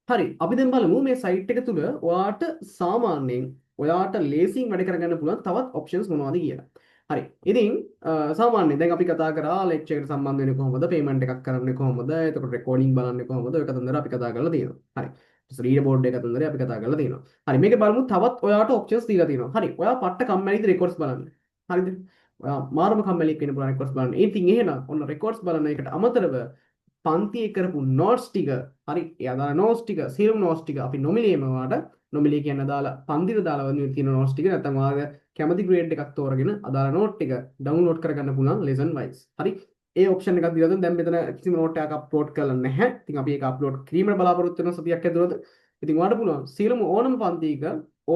හරි අපි දැන් බලමු මේ සයිට් එක තුල ඔයාට සාමාන්‍යයෙන් ඔයාට ලේසියෙන් වැඩ කරගන්න පුළුවන් තවත් ඔප්ෂන්ස් මොනවද කියලා. හරි. ඉතින් සාමාන්‍යයෙන් දැන් අපි කතා කරා ලෙක්චර් එකට සම්බන්ධ වෙන්නේ කොහොමද? පේමන්ට් එකක් කරන්නේ කොහොමද? එතකොට රෙකෝඩින් බලන්නේ කොහොමද? ඔය කතන්දර අපි කතා කරලා තියෙනවා. හරි. රීඩර් බෝඩ් එක කතන්දරේ අපි කතා කරලා තියෙනවා. හරි. මේකේ බලමු තවත් ඔයාට ඔප්ෂන්ස් දීලා තියෙනවා. හරි. ඔයා පට්ට කම්මැලිද රෙකෝඩ්ස් බලන්න. හරිද? ඔයා මාරම කම්මැලික් වෙන්න පුළුවන් රෙකෝඩ්ස් බලන්න. ඉතින් එහෙනම් ඔන්න රෙකෝඩ්ස් බලන එකට අමතරව පන්තියේ කරපු නෝට්ස් ටික හරි ඒ අදාළ නෝට්ස් ටික සියලුම නෝට්ස් ටික අපි නොමිලේම වාට නොමිලේ කියන දාලා පන්තිර දාලා වදින තියෙන නෝට්ස් ටික නැත්නම් ඔයාගේ කැමති ග්‍රේඩ් එකක් තෝරගෙන අදාළ නෝට් ටික ඩවුන්ලෝඩ් කරගන්න පුළුවන් ලෙසන් වයිස් හරි ඒ ඔප්ෂන් එකක් දීලා දැන් මෙතන කිසිම නෝට් එකක් අප්ලෝඩ් කරලා නැහැ ඉතින් අපි ඒක අප්ලෝඩ් කිරීමට බලාපොරොත්තු වෙන සතියක් ඇතුළත ඉතින් ඔයාලට පුළුවන් සියලුම ඕනම පන්තියක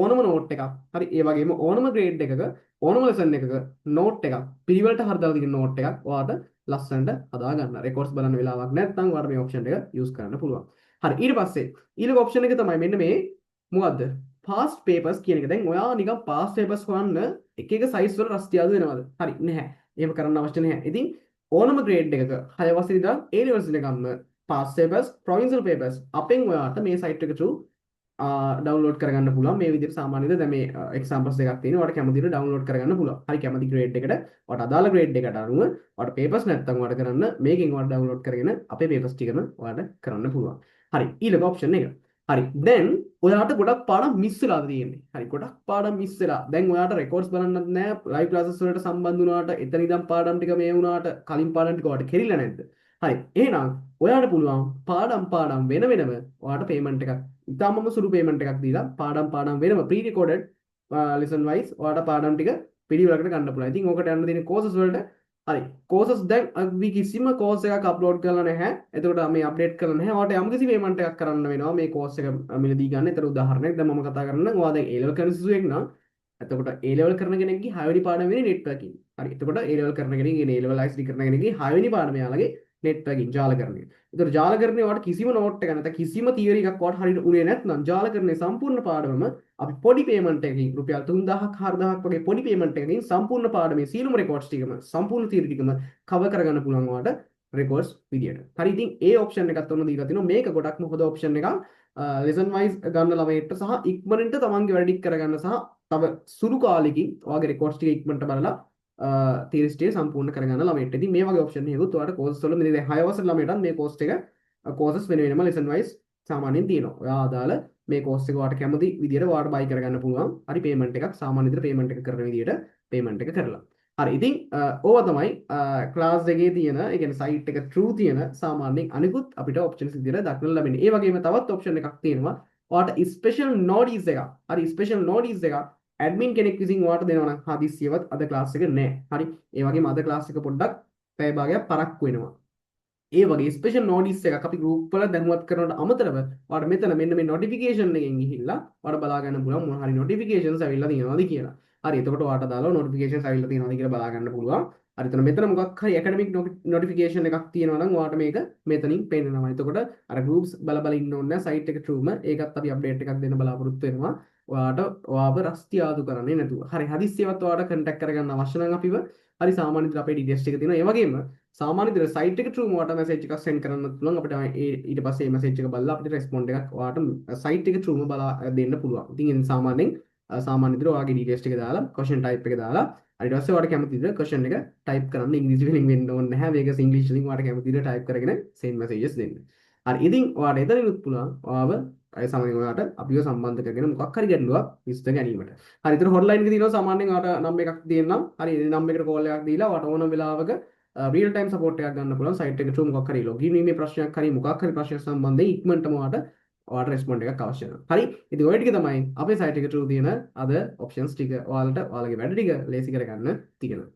ඕනම නෝට් එකක් හරි ඒ වගේම ඕනම ග්‍රේඩ් එකක ඕනම ලෙසන් එකක නෝට් එකක් පිළිවෙලට හරිදාලා තියෙන නෝට් එකක් ඔයාලට ලස්සනට හදා ගන්න. රෙකෝඩ්ස් බලන්න වෙලාවක් නැත්නම් ඔයාලට මේ ඔප්ෂන් එක යූස් කරන්න පුළුවන්. හරි ඊට පස්සේ ඊළඟ ඔප්ෂන් එක තමයි මෙන්න මේ මොකද්ද? past papers කියන එක. දැන් ඔයා නිකන් past papers හොයන්න එක එක size වල රස්තියාදු වෙනවද? හරි නැහැ. එහෙම කරන්න අවශ්‍ය නැහැ. ඉතින් ඕනම grade එකක 6 වසරේ ඉඳන් A levels වෙනකම්ම past papers, provincial papers අපෙන් ඔයාට මේ site එක through ඩවුන්ලෝඩ් කරගන්න පුළුවන් මේ විදිහට සාමාන්‍යයෙන් දැන් මේ එක්සැම්පල්ස් දෙකක් තියෙනවා. ඔයාලට කැමති විදිහට ඩවුන්ලෝඩ් කරගන්න පුළුවන්. හරි කැමති ග්‍රේඩ් එකට ඔයාලට අදාළ ග්‍රේඩ් එකට අනුව ඔයාලට පේපර්ස් නැත්තම් ඔයාලට කරන්න මේකෙන් ඔයාලට ඩවුන්ලෝඩ් කරගෙන අපේ පේපර්ස් ටිකම ඔයාලට කරන්න පුළුවන්. හරි ඊළඟ ඔප්ෂන් එක. හරි දැන් ඔයාලට ගොඩක් පාඩම් මිස් වෙලාද තියෙන්නේ. හරි ගොඩක් පාඩම් මිස් වෙලා. දැන් ඔයාලට රෙකෝඩ්ස් බලන්නත් නැහැ. ලයිව් ක්ලාසස් වලට සම්බන්ධ වුණාට එතන ඉඳන් පාඩම් ටික මේ වුණාට කලින් පාඩම් ටික ඔයාලට කෙරිලා නැද්ද? හරි එහෙනම් ඔයාලට පුළුවන් පාඩම් වෙන වෙනම ඔයාලට පේමන්ට් එකක් ඉතාමම සුළු පේමන්ට් එකක් දීලා පාඩම් වෙනම ප්‍රී රෙකෝඩඩ් ලෙසන් වයිස් ඔයාලට පාඩම් ටික පිළිවෙලකට ගන්න පුළුවන්. ඉතින් ඕකට යන්න තියෙන කෝසස් වලට හරි කෝසස් දැන් අපි කිසිම කෝස් එකක් අප්ලෝඩ් කරලා නැහැ. එතකොට මේ අප්ඩේට් කරලා නැහැ. ඔයාලට යම්කිසි පේමන්ට් එකක් කරන්න වෙනවා මේ කෝස් එක මිලදී ගන්න. ඒතර උදාහරණයක් දැන් මම කතා කරන්න ඔයා දැන් A level කරන සිසුවෙක් නම් එතකොට A level කරන කෙනෙක්ගේ 6 වෙනි පාඩම වෙන්නේ නෙට්වර්කින්. හරි එතකොට A level කරන කෙනෙක්ගේ A level ICT කරන කෙනෙක්ගේ 6 වෙනි පාඩම යාළගේ නෙට්වර්කින් ජාලකරණය. ඒතර ජාලකරණේ වට කිසිම නෝට් එකක් නැත්නම් කිසිම තියරි එකක් වට හරියට උනේ නැත්නම් ජාලකරණේ සම්පූර්ණ පාඩමම අපි පොඩි පේමන්ට් එකකින් රුපියල් 3000ක් 4000ක් වගේ පොඩි පේමන්ට් එකකින් සම්පූර්ණ පාඩමේ සියලුම රෙකෝඩ්ස් ටිකම සම්පූර්ණ තියරි ටිකම කවර් කරගන්න පුළුවන් වට රෙකෝඩ්ස් විදියට. හරි ඉතින් ඒ ඔප්ෂන් එකත් ඔන්න දීලා තිනවා. මේක ගොඩක්ම හොඳ ඔප්ෂන් එකක්. ලෙසන් වයිස් ගන්න ළමයින්ට සහ ඉක්මනට තමන්ගේ වැඩ ටික කරගන්න සහ තව සුළු කාලෙකින් ඔයාගේ රෙකෝඩ්ස් ටික ඉක්මනට බලලා තීරස්ටිය සම්පූර්ණ කරගන්න ළමයින්ට. ඉතින් මේ වගේ ඔප්ෂන් එකකුත් ඔයාලට කෝසස් වල මේ 6 වසර ළමයිටත් මේ කෝස් එක කෝසස් වෙන වෙනම ලෙසන් වයිස් සාමාන්‍යයෙන් තියෙනවා. ඔයා අදාළ මේ කෝස් එක ඔයාලට කැමති විදියට ඔයාලට බයි කරගන්න පුළුවන්. හරි පේමන්ට් එකක් සාමාන්‍ය විදියට පේමන්ට් එක කරන විදියට පේමන්ට් එක කරලා. හරි ඉතින් ඕවා තමයි ක්ලාස් එකේ තියෙන ඒ කියන්නේ සයිට් එක true තියෙන සාමාන්‍යයෙන් අනිකුත් අපිට ඔප්ෂන්ස් විදියට දක්වන්න ලැබෙන්නේ. ඒ වගේම තවත් ඔප්ෂන් එකක් තියෙනවා. ඔයාලට ස්පෙෂල් නෝඩීස් එකක්. හරි ස්පෙෂල් නෝඩීස් එකක් ඇඩ්මින් කෙනෙක් විසින් ඔයාලට දෙනවා නම් හදිස්සියවත් අද ක්ලාස් එක නැහැ. හරි. ඒ වගේම අද ක්ලාස් එක පොඩ්ඩක් පැය භාගයක් පරක්කු වෙනවා. ඒ වගේ ස්පෙෂල් නෝටිස් එකක් අපි ගෲප් වල දැනුවත් කරනවට අමතරව ඔයාලට මෙතන මෙන්න මේ නොටිෆිකේෂන් එකෙන් ගිහිල්ලා ඔයාලට බලා ගන්න පුළුවන් මොන හරි නොටිෆිකේෂන්ස් ඇවිල්ලා තියෙනවද කියලා. හරි. එතකොට ඔයාලට දාලා නොටිෆිකේෂන්ස් ඇවිල්ලා තියෙනවද කියලා බලා ගන්න පුළුවන්. හරි. එතන මෙතන මොකක් හරි ඇකඩමික් නොටිෆිකේෂන් එකක් තියෙනවා නම් ඔයාලට මේක මෙතනින් පේනවා. එතකොට අර ගෲප්ස් බල ඉන්න ඕනේ නැහැ. සයිට් එක ට්‍රූම ඒකත් අපි අප්ඩේට් එකක් දෙන්න බලාපොරොත්තු වෙනවා. ඔයාට ඔයාව රස්තියාදු කරන්නේ නැතුව. හරි හදිස්සියවත් ඔයාට කන්ටැක්ට් කරගන්න අවශ්‍ය නම් අපිව හරි සාමාන්‍ය විදිහට අපේ ඩීටේල්ස් ටික තියෙනවා. ඒ වගේම සාමාන්‍ය විදිහට සයිට් එක through ඔයාට මැසේජ් එකක් send කරන්නත් පුළුවන්. අපිට ඊට පස්සේ මේ මැසේජ් එක බලලා අපිට රෙස්පොන්ඩ් එකක් ඔයාට සයිට් එක through බලා දෙන්න පුළුවන්. ඉතින් සාමාන්‍යයෙන් සාමාන්‍ය විදිහට ඔයාගේ ඩීටේල්ස් ටික දාලා question type එක දාලා ඊට පස්සේ ඔයාට කැමති විදිහට question එක type කරන්න ඉංග්‍රීසි වලින් වෙන්න ඕනේ නැහැ. මේක ඉංග්‍රීසි වලින් ඔයාට කැමති විදිහට type කරගෙන send messages දෙන්න. හරි ඉතින් ඔයාට එතනිනුත් පුළුවන් ඔයාව අය සමගින් ඔයාට අපිව සම්බන්ධ කරගෙන මොකක් හරි ගැටලුවක් විසඳ ගැනීමට. හරි ඉතින් හොට්ලයින් එක තියෙනවා සාමාන්‍යයෙන් ඔයාට නම්බර් එකක් දෙන්නම්. හරි නම්බර් එකට කෝල් එකක් දීලා ඔයාට ඕන වෙලාවක රියල් ටයිම් සපෝට් එකක් ගන්න පුළුවන්. සයිට් එකට through මොකක් හරි ලොගින් වීමේ ප්‍රශ්නයක් හරි මොකක් හරි ප්‍රශ්නයක් සම්බන්ධයෙන් ඉක්මනටම ඔයාට රෙස්පොන්ඩ් එකක් අවශ්‍ය වෙනවා. හරි ඉතින් ඔය ටික තමයි අපේ සයිට් එකේ through තියෙන අද ඔප්ෂන්ස් ටික ඔයාලට ඔයාලගේ වැඩ ටික ලේසි කරගන්න තියෙනවා.